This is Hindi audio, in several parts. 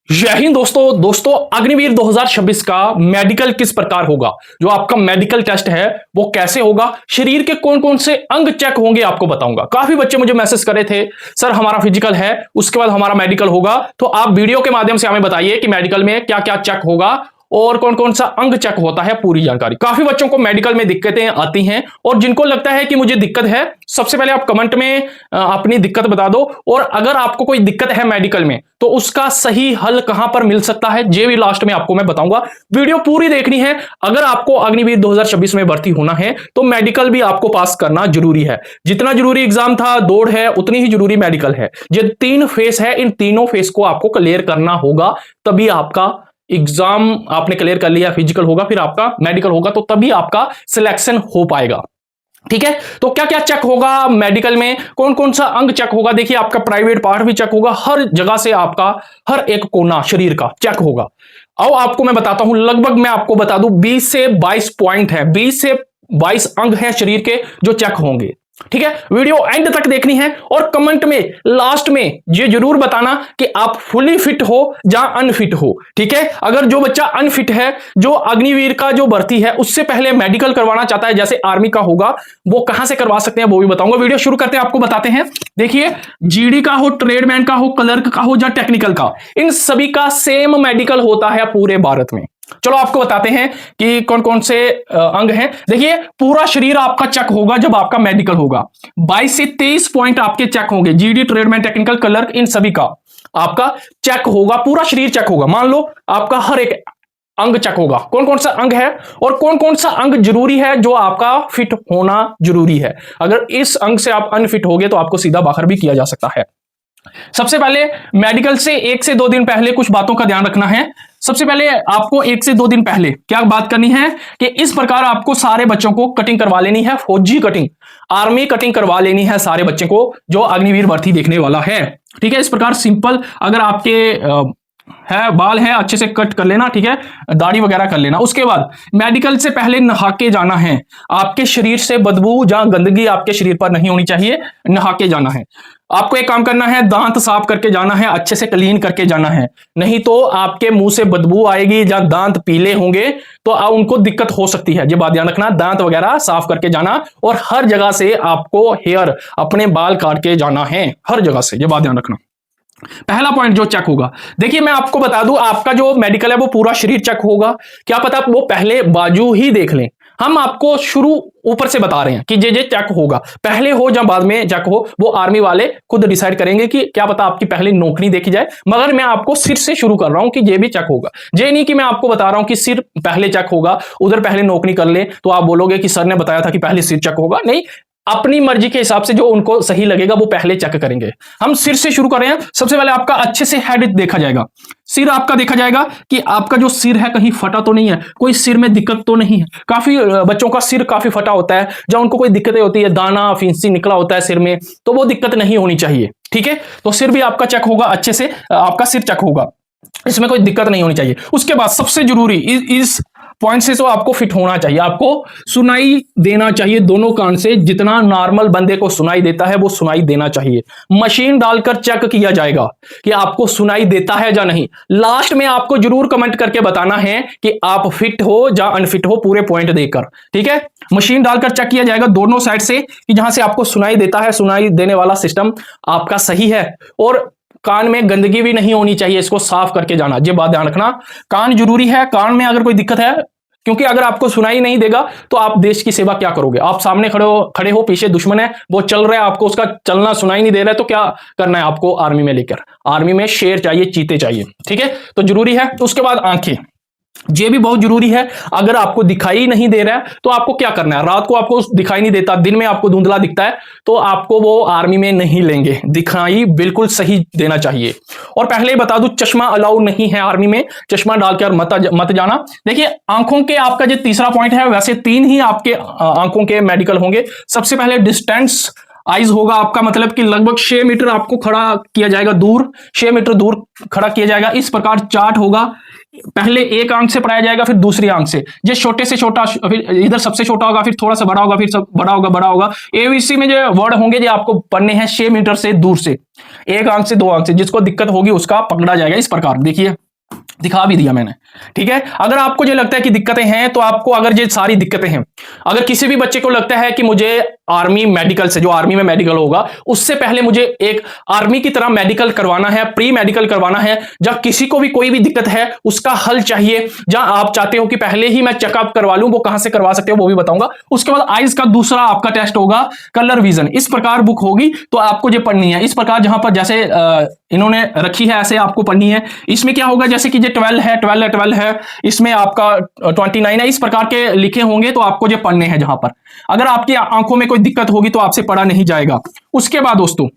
जय हिंद दोस्तों अग्निवीर 2026 का मेडिकल किस प्रकार होगा। जो आपका मेडिकल टेस्ट है वो कैसे होगा, शरीर के कौन कौन से अंग चेक होंगे आपको बताऊंगा। काफी बच्चे मुझे मैसेज करे थे, सर हमारा फिजिकल है उसके बाद हमारा मेडिकल होगा, तो आप वीडियो के माध्यम से हमें बताइए कि मेडिकल में क्या क्या चेक होगा और कौन कौन सा अंग चेक होता है, पूरी जानकारी। काफी बच्चों को मेडिकल में दिक्कतें आती हैं और जिनको लगता है कि मुझे दिक्कत है, सबसे पहले आप कमेंट में अपनी दिक्कत बता दो। और अगर आपको कोई दिक्कत है मेडिकल में तो उसका सही हल कहां पर मिल सकता है ये भी लास्ट में आपको मैं बताऊंगा। वीडियो पूरी देखनी है। अगर आपको अग्निवीर 2026 में भर्ती होना है तो मेडिकल भी आपको पास करना जरूरी है। जितना जरूरी एग्जाम था दौड़ है उतनी ही जरूरी मेडिकल है। ये 3 फेस है, इन तीनों फेस को आपको क्लियर करना होगा, तभी आपका एग्जाम आपने क्लियर कर लिया, फिजिकल होगा फिर आपका मेडिकल होगा, तो तभी आपका सिलेक्शन हो पाएगा। ठीक है, तो क्या क्या चेक होगा मेडिकल में, कौन कौन सा अंग चेक होगा। देखिए आपका प्राइवेट पार्ट भी चेक होगा, हर जगह से आपका हर एक कोना शरीर का चेक होगा। अब आपको मैं बताता हूं, लगभग मैं आपको बता दूं 20 से 22 पॉइंट है, 20 से 22 अंग हैं शरीर के जो चेक होंगे। ठीक है, वीडियो एंड तक देखनी है और कमेंट में लास्ट में ये जरूर बताना कि आप फुली फिट हो या अनफिट हो। ठीक है, अगर जो बच्चा अनफिट है, जो अग्निवीर का जो भर्ती है उससे पहले मेडिकल करवाना चाहता है जैसे आर्मी का होगा, वो कहां से करवा सकते हैं वो भी बताऊंगा। वीडियो शुरू करते हैं, आपको बताते हैं। देखिए जीडी का हो, ट्रेडमैन का हो, क्लर्क का हो या टेक्निकल का, इन सभी का सेम मेडिकल होता है पूरे भारत में। चलो आपको बताते हैं कि कौन कौन से अंग हैं। देखिए पूरा शरीर आपका चेक होगा जब आपका मेडिकल होगा। 22 से 23 पॉइंट आपके चेक होंगे, जीडी, ट्रेडमैन, टेक्निकल, क्लर्क, इन सभी का आपका चेक होगा, पूरा शरीर चेक होगा। मान लो आपका हर एक अंग चेक होगा, कौन कौन सा अंग है और कौन कौन सा अंग जरूरी है जो आपका फिट होना जरूरी है। अगर इस अंग से आप अनफिट हो गए तो आपको सीधा बाहर भी किया जा सकता है। सबसे पहले मेडिकल से 1 से 2 दिन पहले कुछ बातों का ध्यान रखना है। सबसे पहले आपको 1 से 2 दिन पहले क्या बात करनी है कि इस प्रकार आपको सारे बच्चों को कटिंग करवा लेनी है, फौजी कटिंग, आर्मी कटिंग करवा लेनी है सारे बच्चे को जो अग्निवीर भर्ती देखने वाला है। ठीक है, इस प्रकार सिंपल अगर आपके है बाल है अच्छे से कट कर लेना। ठीक है, दाढ़ी वगैरह कर लेना। उसके बाद मेडिकल से पहले नहा के जाना है। आपके शरीर से बदबू या गंदगी आपके शरीर पर नहीं होनी चाहिए, नहा के जाना है। आपको एक काम करना है, दांत साफ करके जाना है, अच्छे से क्लीन करके जाना है, नहीं तो आपके मुंह से बदबू आएगी या दांत पीले होंगे तो उनको दिक्कत हो सकती है। ये बात ध्यान रखना, दांत वगैरह साफ करके जाना और हर जगह से आपको हेयर अपने बाल काट के जाना है, हर जगह से, ये बात ध्यान रखना। पहला पॉइंट जो चेक होगा, देखिए मैं आपको बता दूं आपका जो मेडिकल है वो पूरा शरीर चेक होगा। क्या पता वो पहले बाजू ही देख लें, हम आपको शुरू ऊपर से बता रहे हैं कि ये चेक होगा, पहले हो या बाद में चेक हो वो आर्मी वाले खुद डिसाइड करेंगे कि क्या पता आपकी पहले नौकरी देखी जाए। मगर मैं आपको सिर से शुरू कर रहा हूं कि ये भी चेक होगा। ये नहीं कि मैं आपको बता रहा हूं कि सिर पहले चेक होगा उधर पहले नौकरी कर ले तो आप बोलोगे कि सर ने बताया था कि पहले सिर चेक होगा। नहीं, अपनी मर्जी के हिसाब से जो उनको सही लगेगा वो पहले चेक करेंगे। हम सिर से शुरू कर रहे हैं। सबसे पहले आपका अच्छे से हेड देखा जाएगा, सिर आपका देखा जाएगा कि आपका जो सिर है कहीं फटा तो नहीं है, कोई सिर में दिक्कत तो नहीं है। काफी बच्चों का सिर काफी फटा होता है, जब उनको कोई दिक्कतें होती है, दाना फिंसी निकला होता है सिर में, तो वो दिक्कत नहीं होनी चाहिए। ठीक है, तो सिर भी आपका चेक होगा, अच्छे से आपका सिर चेक होगा, इसमें कोई दिक्कत नहीं होनी चाहिए। उसके बाद सबसे जरूरी इस पॉइंट से तो आपको फिट होना चाहिए, आपको सुनाई देना चाहिए दोनों कान से, जितना नॉर्मल बंदे को सुनाई देता है वो सुनाई देना चाहिए। मशीन डालकर चेक किया जाएगा कि आपको सुनाई देता है या नहीं। लास्ट में आपको जरूर कमेंट करके बताना है कि आप फिट हो या अनफिट हो, पूरे पॉइंट देकर। ठीक है, मशीन डालकर चेक किया जाएगा दोनों साइड से कि जहां से आपको सुनाई देता है, सुनाई देने वाला सिस्टम आपका सही है और कान में गंदगी भी नहीं होनी चाहिए, इसको साफ करके जाना। ये बात ध्यान रखना, कान जरूरी है। कान में अगर कोई दिक्कत है, क्योंकि अगर आपको सुनाई नहीं देगा तो आप देश की सेवा क्या करोगे। आप सामने खड़े हो पीछे दुश्मन है, वो चल रहा है, आपको उसका चलना सुनाई नहीं दे रहा है, तो क्या करना है आपको आर्मी में लेकर। आर्मी में शेर चाहिए, चीते चाहिए। ठीक है, तो जरूरी है। उसके बाद आंखें, ये भी बहुत जरूरी है। अगर आपको दिखाई नहीं दे रहा है तो आपको क्या करना है, रात को आपको दिखाई नहीं देता, दिन में आपको धुंधला दिखता है, तो आपको वो आर्मी में नहीं लेंगे। दिखाई बिल्कुल सही देना चाहिए। और पहले ही बता दूं चश्मा अलाउ नहीं है आर्मी में, चश्मा डालकर मत जाना। देखिए आंखों के आपका जो तीसरा पॉइंट है, वैसे 3 ही आपके आंखों के मेडिकल होंगे। सबसे पहले डिस्टेंस आइज होगा आपका मतलब कि लगभग 6 मीटर आपको खड़ा किया जाएगा दूर, 6 मीटर दूर खड़ा किया जाएगा। इस प्रकार चार्ट होगा, पहले एक आंख से पढ़ाया जाएगा, फिर दूसरी आंख से, ये छोटे से छोटा, फिर इधर सबसे छोटा होगा, फिर थोड़ा सा बड़ा होगा, फिर सब बड़ा होगा, बड़ा होगा। एबीसी में जो वर्ड होंगे जो आपको पढ़ने हैं 6 मीटर से दूर से, एक आंख से, दो आंख से, जिसको दिक्कत होगी उसका पकड़ा जाएगा। इस प्रकार देखिए, दिखा भी दिया मैंने, ठीक है। अगर आपको जो लगता है कि दिक्कतें हैं, तो आपको अगर ये सारी दिक्कतें हैं, अगर किसी भी बच्चे को लगता है कि मुझे आर्मी मेडिकल से, जो आर्मी में मेडिकल होगा, उससे पहले मुझे एक आर्मी की तरह मेडिकल करवाना है, प्री मेडिकल करवाना है, जहां किसी को भी कोई भी दिक्कत है उसका हल चाहिए, जहां आप चाहते हो कि पहले ही मैं चेकअप करवा लूं, वो कहां से करवा सकते हो वो भी बताऊंगा। उसके बाद आइज का दूसरा आपका टेस्ट होगा कलर विजन। इस प्रकार बुक होगी, तो आपको जो पढ़नी है इस प्रकार, जहां पर जैसे इन्होंने रखी है ऐसे आपको पढ़नी है। इसमें क्या होगा, जैसे कि ये 12 है, इसमें आपका 29 है, इस प्रकार के लिखे होंगे, तो आपको जो पढ़ने हैं जहां पर। अगर आपकी आंखों में कोई दिक्कत होगी तो आपसे पढ़ा नहीं जाएगा। उसके बाद दोस्तों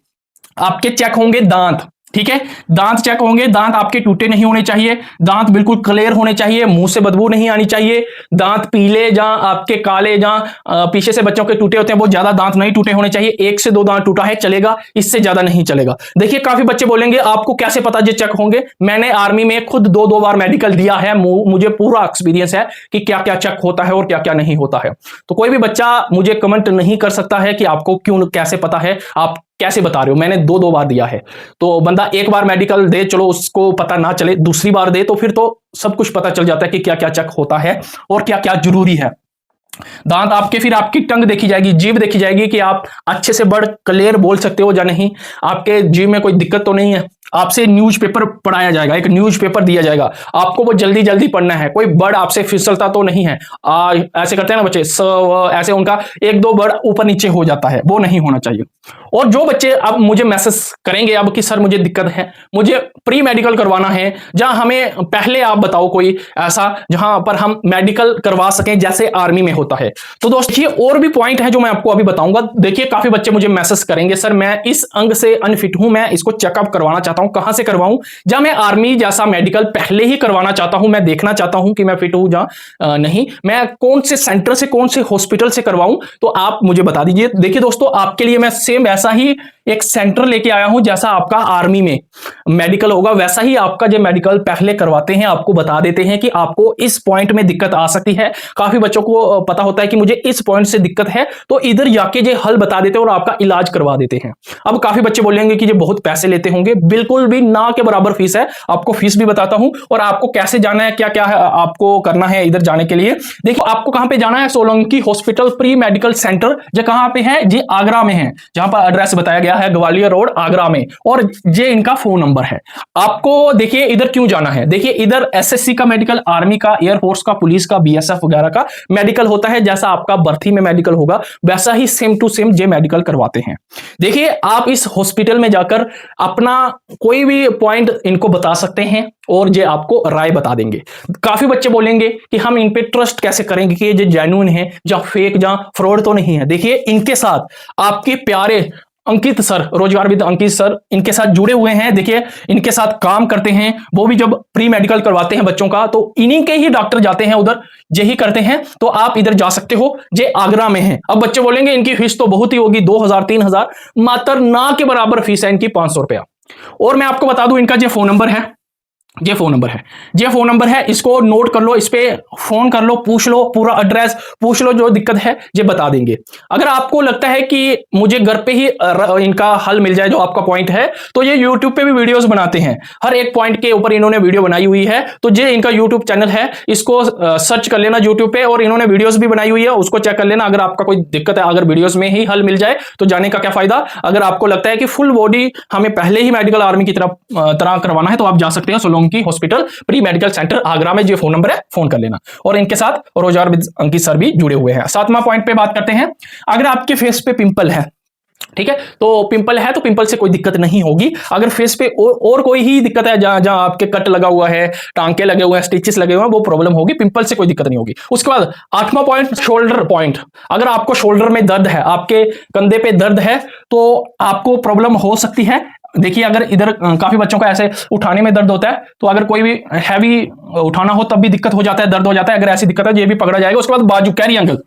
आपके चेक होंगे दांत, ठीक है, दांत चेक होंगे। दांत आपके टूटे नहीं होने चाहिए, दांत बिल्कुल क्लियर होने चाहिए, मुंह से बदबू नहीं आनी चाहिए, दांत पीले जहां आपके काले, जहां पीछे से बच्चों के टूटे होते हैं वो ज्यादा दांत नहीं टूटे होने चाहिए। 1 से 2 दांत टूटा है चलेगा, इससे ज्यादा नहीं चलेगा। देखिए काफी बच्चे बोलेंगे आपको कैसे पता ये चेक होंगे। मैंने आर्मी में खुद 2 बार मेडिकल दिया है, मुझे पूरा एक्सपीरियंस है कि क्या क्या चेक होता है और क्या क्या नहीं होता है। तो कोई भी बच्चा मुझे कमेंट नहीं कर सकता है कि आपको क्यों कैसे पता है, आप कैसे बता रहे हो। मैंने 2 बार दिया है, तो बंदा एक बार मेडिकल दे, चलो उसको पता ना चले, दूसरी बार दे तो फिर तो सब कुछ पता चल जाता है कि क्या क्या चेक होता है और क्या क्या जरूरी है। दांत आपके, फिर आपकी टंग देखी जाएगी, जीभ देखी जाएगी कि आप अच्छे से वर्ड क्लियर बोल सकते हो या नहीं, आपके जीभ में कोई दिक्कत तो नहीं है। आपसे न्यूज़पेपर पढ़ाया जाएगा, एक न्यूज़पेपर दिया जाएगा, आपको वो जल्दी जल्दी पढ़ना है, कोई वर्ड आपसे फिसलता तो नहीं है। ऐसे करते हैं ना बच्चे, ऐसे उनका 1-2 वर्ड ऊपर नीचे हो जाता है, वो नहीं होना चाहिए। और जो बच्चे अब मुझे मैसेज करेंगे अब कि सर मुझे दिक्कत है, मुझे प्री मेडिकल करवाना है, जहां हमें पहले आप बताओ कोई ऐसा जहां पर हम मेडिकल करवा सकें जैसे आर्मी में होता है। तो दोस्तों और भी पॉइंट है जो मैं आपको अभी बताऊंगा। देखिए काफी बच्चे मुझे मैसेज करेंगे, सर मैं इस अंग से अनफिट हूं, मैं इसको चेकअप करवाना चाहता हूं, कहां से करवाऊं, जहां मैं आर्मी जैसा मेडिकल पहले ही करवाना चाहता हूं, मैं देखना चाहता हूं कि मैं फिट हूं जहां नहीं, मैं कौन से सेंटर से, कौन से हॉस्पिटल से करवाऊं, तो आप मुझे बता दीजिए। देखिए दोस्तों आपके लिए मैं सेम ऐसा ही एक सेंटर लेके आया हूं, जैसा आपका आर्मी में मेडिकल होगा वैसा ही आपका जो मेडिकल पहले करवाते हैं, आपको बता देते हैं कि आपको इस पॉइंट में दिक्कत आ सकती है। काफी बच्चों को पता होता है कि मुझे इस पॉइंट से दिक्कत है, तो इधर जाके जो हल बता देते हैं और आपका इलाज करवा देते हैं। अब काफी बच्चे बोलेंगे कि ये बहुत पैसे लेते होंगे, बिल्कुल भी ना के बराबर फीस है। आपको फीस भी बताता हूं और आपको कैसे जाना है, क्या क्या है आपको करना है इधर जाने के लिए। देखिए आपको कहां पे जाना है, Solanki hospital pre medical centre, जो कहां पे है, जी आगरा में है, जहां पर एड्रेस बताया गया है ग्वालियर रोड आगरा में, और ये इनका फोन नंबर है। आपको देखिए इधर क्यों जाना है, देखिए इधर एसएससी का मेडिकल, आर्मी का, एयरफोर्स का, पुलिस का, बीएसएफ वगैरह का मेडिकल होता है। जैसा आपका भर्ती में मेडिकल होगा वैसा ही सेम टू सेम ये मेडिकल करवाते हैं। देखिए आप इस हॉस्पिटल में जाकर अपना कोई भी पॉइंट इनको बता सकते हैं और ये आपको राय बता देंगे। काफी बच्चे बोलेंगे कि हम इन पे ट्रस्ट कैसे करेंगे कि ये जेन्युइन है या फेक, या फ्रॉड तो नहीं है। देखिए इनके साथ आपके प्यारे अंकित सर, रोजगार विद अंकित सर, इनके साथ जुड़े हुए हैं। देखिए इनके साथ काम करते हैं, वो भी जब प्री मेडिकल करवाते हैं बच्चों का तो इन्हीं के ही डॉक्टर जाते हैं उधर, यही करते हैं। तो आप इधर जा सकते हो, ये आगरा में है। अब बच्चे बोलेंगे इनकी फीस तो बहुत ही होगी, 2000-3000, मात्र ना के बराबर फीस है इनकी, 500 रुपया। और मैं आपको बता दूं इनका जो फोन नंबर है, ये फोन नंबर है, इसको नोट कर लो, इस पे फोन कर लो, पूछ लो, पूरा एड्रेस पूछ लो, जो दिक्कत है ये बता देंगे। अगर आपको लगता है कि मुझे घर पे ही इनका हल मिल जाए जो आपका पॉइंट है, तो ये YouTube पे भी वीडियोस बनाते हैं, हर एक पॉइंट के ऊपर इन्होंने वीडियो बनाई हुई है। तो ये इनका YouTube चैनल है, इसको सर्च कर लेना YouTube पे, और इन्होंने वीडियोस भी बनाई हुई है, उसको चेक कर लेना। अगर आपका कोई दिक्कत है, अगर वीडियोस में ही हल मिल जाए तो जाने का क्या फायदा। अगर आपको लगता है कि फुल बॉडी हमें पहले ही मेडिकल आर्मी की तरह करवाना है, तो आप जा सकते हैं की hospital pre medical centre Agra में, जो फोन नंबर है फोन कर लेना। और इनके साथ रोजगार विद अंकित सर भी जुड़े हुए हैं। 7वां पॉइंट पे बात करते हैं। अगर आपके फेस पे पिंपल है, ठीक है, तो पिंपल है तो पिंपल से कोई दिक्कत नहीं होगी। अगर फेस पे और कोई ही दिक्कत है, जहां जहां आपके कट लगा हुआ है, टांके लगे हुए हैं, स्टिचेस लगे हुए हैं, वो प्रॉब्लम होगी, पिंपल से कोई दिक्कत नहीं होगी। उसके बाद 8वां पॉइंट, शोल्डर पॉइंट। अगर आपको शोल्डर में दर्द है, आपके कंधे पे दर्द है, तो आपको प्रॉब्लम हो सकती है। देखिए अगर इधर काफी बच्चों को ऐसे उठाने में दर्द होता है, तो अगर कोई भी हैवी उठाना हो तब भी दिक्कत हो जाता है, दर्द हो जाता है। अगर ऐसी दिक्कत है ये भी पकड़ा जाएगा। उसके बाद बाजू कैरी एंगल,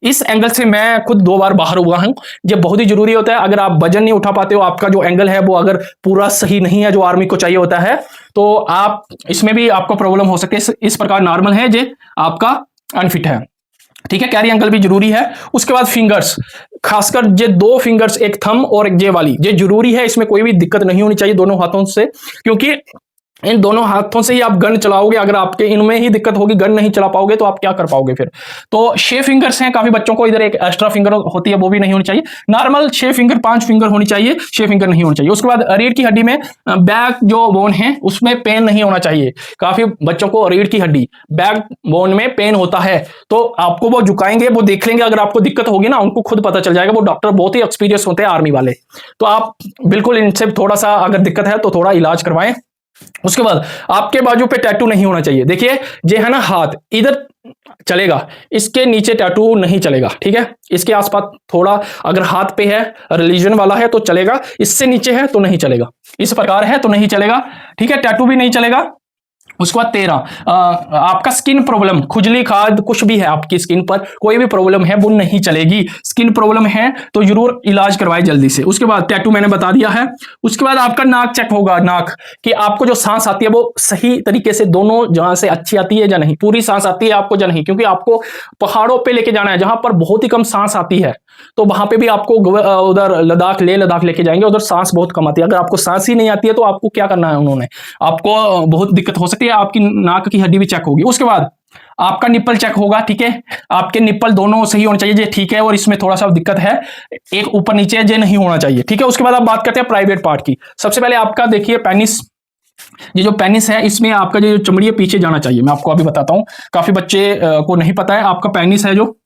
इस एंगल से मैं खुद 2 बार बाहर हुआ हूं। ये बहुत ही जरूरी होता है। अगर आप वजन नहीं उठा पाते हो, आपका जो एंगल है वो अगर पूरा सही नहीं है जो आर्मी को चाहिए होता है, तो आप इसमें भी आपको प्रॉब्लम हो सकती है। इस प्रकार नॉर्मल है, ये आपका अनफिट है। ठीक है, कैरी एंगल भी जरूरी है। उसके बाद फिंगर्स, खासकर ये 2 फिंगर्स, एक थंब और एक ये वाली, ये जरूरी है। इसमें कोई भी दिक्कत नहीं होनी चाहिए दोनों हाथों से, क्योंकि इन दोनों हाथों से ही आप गन चलाओगे। अगर आपके इनमें ही दिक्कत होगी, गन नहीं चला पाओगे, तो आप क्या कर पाओगे फिर। तो 6 फिंगर्स हैं काफी बच्चों को। इधर एक एक्स्ट्रा फिंगर होती है, वो भी नहीं होनी चाहिए। नॉर्मल 6 फिंगर, 5 फिंगर होनी चाहिए, 6 फिंगर नहीं होनी चाहिए। उसके बाद रीढ़ की हड्डी में बैक जो बोन है उसमें पेन नहीं होना चाहिए। काफी बच्चों को रीढ़ की हड्डी, बैक बोन में पेन होता है, तो आपको वो झुकाएंगे, वो देख लेंगे। अगर आपको दिक्कत होगी ना, उनको खुद पता चल जाएगा। वो डॉक्टर बहुत ही एक्सपीरियंस होते हैं आर्मी वाले, तो आप बिल्कुल इनसे थोड़ा सा अगर दिक्कत है तो थोड़ा इलाज करवाएं। उसके बाद आपके बाजू पे टैटू नहीं होना चाहिए। देखिए ये है ना, हाथ इधर चलेगा, इसके नीचे टैटू नहीं चलेगा। ठीक है, इसके आसपास थोड़ा, अगर हाथ पे है, रिलीजन वाला है तो चलेगा, इससे नीचे है तो नहीं चलेगा, इस प्रकार है तो नहीं चलेगा। ठीक है, टैटू भी नहीं चलेगा। उसके बाद 13, आपका स्किन प्रॉब्लम, खुजली खाद कुछ भी है आपकी स्किन पर, कोई भी प्रॉब्लम है वो नहीं चलेगी। स्किन प्रॉब्लम है तो जरूर इलाज करवाए जल्दी से। उसके बाद टैटू मैंने बता दिया है। उसके बाद आपका नाक चेक होगा, नाक कि आपको जो सांस आती है वो सही तरीके से दोनों जहां से अच्छी आती है या नहीं, पूरी सांस आती है आपको या नहीं, क्योंकि आपको पहाड़ों पे लेके जाना है जहां पर बहुत ही कम सांस आती है। तो वहां पे भी आपको उधर लद्दाख, लेह लद्दाख लेके जाएंगे, उधर सांस बहुत कम आती है। अगर आपको सांस ही नहीं आती है तो आपको क्या करना है, उन्होंने आपको बहुत दिक्कत हो सकती है, आपकी नाक की हड्डी भी चेक होगी। उसके बाद आपका निप्पल चेक होगा। ठीक है, आपके निप्पल दोनों सही होने चाहिए, ये ठीक है, और इसमें थोड़ा सा दिक्कत है, एक ऊपर नीचे ये नहीं होना चाहिए। ठीक है, उसके बाद आप बात करते हैं प्राइवेट पार्ट की। सबसे पहले आपका देखिए पेनिस, ये जो पेनिस है इसमें आपका जो चमड़ी है पीछे जाना चाहिए। मैं आपको अभी बताता हूं, काफी बच्चे को नहीं पता है। आपका पेनिस है जो,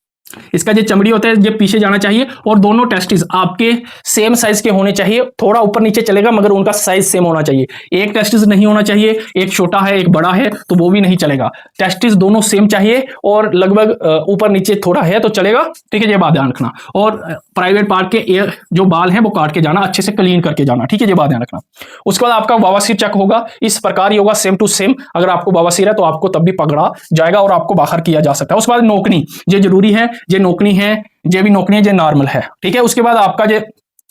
इसका जो चमड़ी होता है ये पीछे जाना चाहिए, और दोनों टेस्टिस आपके सेम साइज के होने चाहिए। थोड़ा ऊपर नीचे चलेगा मगर उनका साइज सेम होना चाहिए। एक टेस्टिस नहीं होना चाहिए, एक छोटा है एक बड़ा है तो वो भी नहीं चलेगा। टेस्टिस दोनों सेम चाहिए, और लगभग ऊपर नीचे थोड़ा है तो चलेगा। ठीक है, ये बात ध्यान रखना। और प्राइवेट पार्ट के जो बाल हैं वो काट के जाना, अच्छे से क्लीन करके जाना। ठीक है, ये बात ध्यान रखना। उसके बाद आपका बवासीर चेक होगा, इस प्रकार ही होगा, सेम टू सेम। अगर आपको बवासीर है तो आपको तब भी पकड़ा जाएगा और आपको बाहर किया जा सकता है। उसके बाद नोकनी, ये जरूरी है, ये नोकनी है, ये भी नोकनी है, ये नॉर्मल है। ठीक है, उसके बाद आपका ये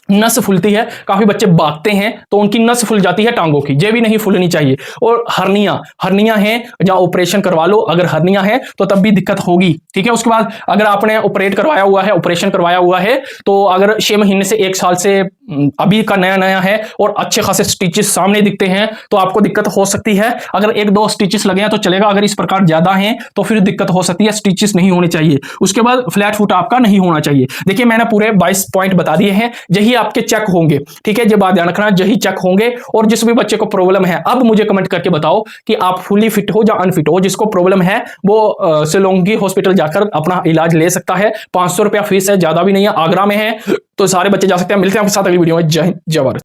नस फूलती है, काफी बच्चे भागते हैं तो उनकी नस फूल जाती है टांगों की, ये भी नहीं फूलनी चाहिए। और हर्निया है, जहां ऑपरेशन करवा लो, अगर हर्निया है तो तब भी दिक्कत होगी। ठीक है, उसके बाद अगर आपने ऑपरेशन करवाया हुआ है तो अगर 6 महीने से 1 साल से अभी का नया है और अच्छे खासे स्टिचेस सामने दिखते हैं तो आपको दिक्कत हो सकती है। अगर 1-2 स्टिचेस लगे हैं तो चलेगा, अगर इस प्रकार ज्यादा हैं तो फिर दिक्कत हो सकती है, स्टिचेस नहीं होने चाहिए। उसके बाद फ्लैट फुट आपका नहीं होना चाहिए। देखिए मैंने पूरे 22 पॉइंट बता दिए हैं, यही आपके चेक होंगे। ठीक है, ये बात ध्यान रखना, यही चेक होंगे। और जिस भी बच्चे को प्रॉब्लम है, अब मुझे कमेंट करके बताओ कि आप फुली फिट हो या अनफिट हो। जिसको प्रॉब्लम है वो सिलोंगी हॉस्पिटल जाकर अपना इलाज ले सकता है। 500 रुपया फीस है, ज्यादा भी नहीं है, आगरा में है, तो सारे बच्चे जा सकते हैं। मिलते हैं आपके साथ अगली वीडियो में। जय हिंद, जय भारत।